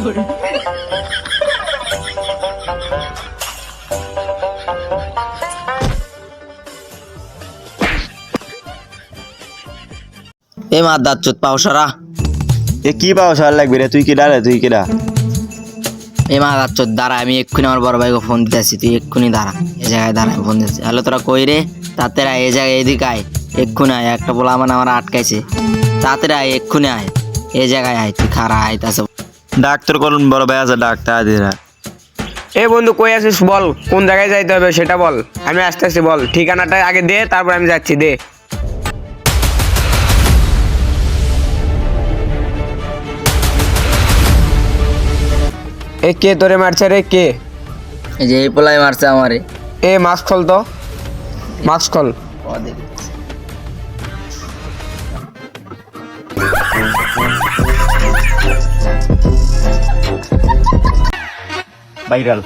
এ মা দাঁত পাও সারা এ কি পাও সার লাগবে রে? তুই কেডা রে? তুই কেডা? এ মা দাঁত দাঁড়া, আমি এক্ষুনি আমার বড় ভাইকে ফোন দিতেছি, তুই এক্ষুনি দাঁড়া, এই জায়গায় দাঁড়া, ফোন দিতেছি। হ্যালো, তোরা কই রে? তাড়াতাড়ি আয়, এই জায়গায় এদিকে আয়, এক্ষুনি আয়। একটা বলা আমার আটকাইছে, তাড়াতাড়ি আয়, এক্ষুনি আয়, এই জায়গায় আয়, তুই খারা আইতাছে। ডাক্তার করুন বড় ভাই আছে, ডাক্তার দিরা। এ বন্ধু কই আছিস বল, কোন জায়গায় যাইতে হবে সেটা বল, আমি আসতেছি। বল ঠিকানাটা আগে দে, তারপর আমি যাচ্ছি। দে। এ কে তোরে মারছে রে? কে? এই যে এই পোলাই মারছে আমারে। এ মাস্ক খোল তো, মাস্ক খোল। ভাইরাল।